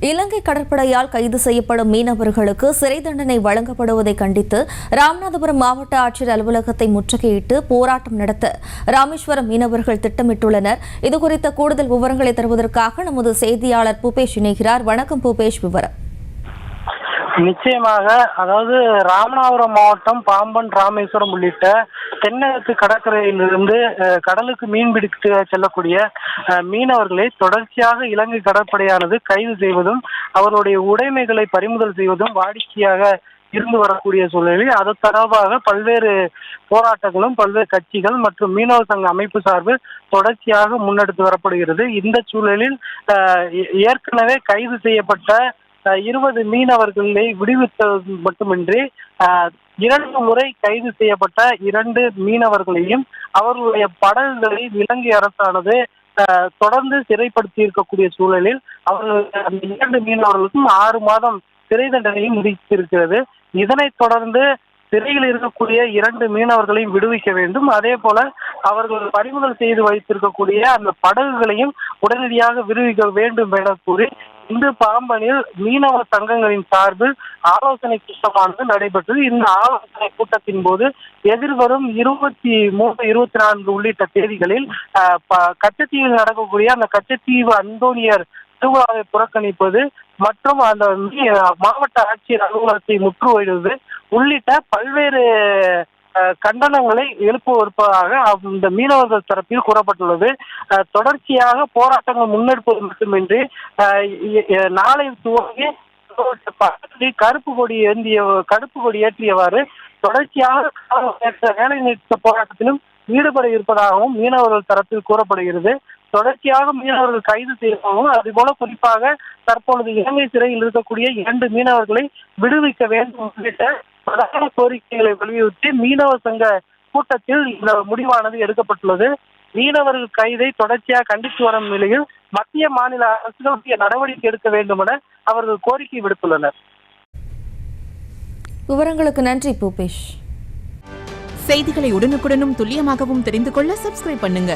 இலங்கை கடற்படையால் கைது செய்யப்படும் மீனவர்களுக்கு சிறை தண்டனை வழங்கப்படுவதை கண்டித்து ராமநாதபுரம் மாவட்ட ஆட்சியர் அலுவலகத்தை முற்றுகையிட்டு போராட்டம் நடத்த ராமேஸ்வரம் மீனவர்கள் திட்டமிட்டுள்ளனர். இதுகுறித்த கூடுதல் விவரங்களை தருவதற்காக நமது செய்தியாளர் பூபேஷ் இணைகிறார். வணக்கம் பூபேஷ், விவரம். நிச்சயமாக, அதாவது ராமநாதபுரம் மாவட்டம் பாம்பன், ராமேஸ்வரம் உள்ளிட்ட தென்னகத்து கடற்கரையிலிருந்து கடலுக்கு மீன்பிடிக்க செல்லக்கூடிய மீனவர்களை தொடர்ச்சியாக இலங்கை கடற்படையானது கைது செய்வதும் அவர்களுடைய உடைமைகளை பறிமுதல் செய்வதும் வாடிக்கையாக இருந்து வரக்கூடிய சூழலில் அது தொடர்பாக பல்வேறு போராட்டங்களும் பல்வேறு கட்சிகள் மற்றும் மீனவர் சங்க அமைப்பு சார்பில் தொடர்ச்சியாக முன்னெடுத்து வரப்படுகிறது. இந்த சூழலில் ஏற்கனவே கைது செய்யப்பட்ட 20 மீனவர்களை விடுவித்தது மட்டுமின்றி 2 முறை கைது செய்யப்பட்ட 2 மீனவர்களையும் அவர்களுடைய படகுகளை இலங்கை அரசானது தொடர்ந்து சிறைப்படுத்தி இருக்கக்கூடிய சூழலில் அவர்கள் அந்த 2 மீனவர்களுக்கும் 6 மாதம் சிறை தண்டனையும் விதித்திருக்கிறது. இதனைத் தொடர்ந்து சிறையில் இருக்கக்கூடிய 2 மீனவர்களையும் விடுவிக்க வேண்டும். அதே போல அவர்கள் பறிமுதல் செய்து வைத்திருக்கக்கூடிய அந்த படகுகளையும் உடனடியாக விடுவிக்க வேண்டும் என கூறி இன்று பாம்பனில் மீனவ சங்கங்களின் சார்பில் ஆலோசனை கூட்டமானது நடைபெற்றது. இந்த ஆலோசனை கூட்டத்தின் போது எதிர்வரும் 23, 24 உள்ளிட்ட தேதிகளில் கச்சத்தீவில் நடக்கக்கூடிய அந்த கச்சத்தீவு அந்தோனியர் திருவிழாவை புறக்கணிப்பது மற்றும் அந்த மாவட்ட ஆட்சியர் அலுவலகத்தை முற்றுகையிடுவது உள்ளிட்ட பல்வேறு கண்டனங்களை எழுப்புவதற்காக இந்த மீனவர்கள் தரப்பில் கூறப்பட்டுள்ளது. தொடர்ச்சியாக போராட்டங்கள் முன்னெடுப்பது மட்டுமின்றி நாளை துவங்கி கருப்பு கொடி ஏற்றியவாறு தொடர்ச்சியாக வேலை நிறுத்த போராட்டத்திலும் ஈடுபட இருப்பதாகவும் மீனவர்கள் தரப்பில் கூறப்படுகிறது. தொடர்ச்சியாக மீனவர்கள் கைது செய்யவும் அதுபோல குறிப்பாக தற்பொழுது இலங்கை சிறையில் இருக்கக்கூடிய 2 மீனவர்களை விடுவிக்க வேண்டும் உள்ளிட்ட பிரதான கோரிக்கைகளை வலியுறுத்தி மீனவர் சங்க கூட்டத்தில் இந்த முடிவானது எடுக்கப்பட்டுள்ளது. மீனவர்கள் கைதை தொடர்ச்சியாக கண்டித்து வரும் நிலையில் மத்திய மாநில அரசுகள் நடவடிக்கை எடுக்க வேண்டும் என அவர்கள் கோரிக்கை விடுத்துள்ளனர். விவரங்களுக்கு நன்றி பூபேஷ். செய்திகளை உடனுக்குடனும் துல்லியமாகவும் தெரிந்து கொள்ள சப்ஸ்கிரைப் பண்ணுங்க.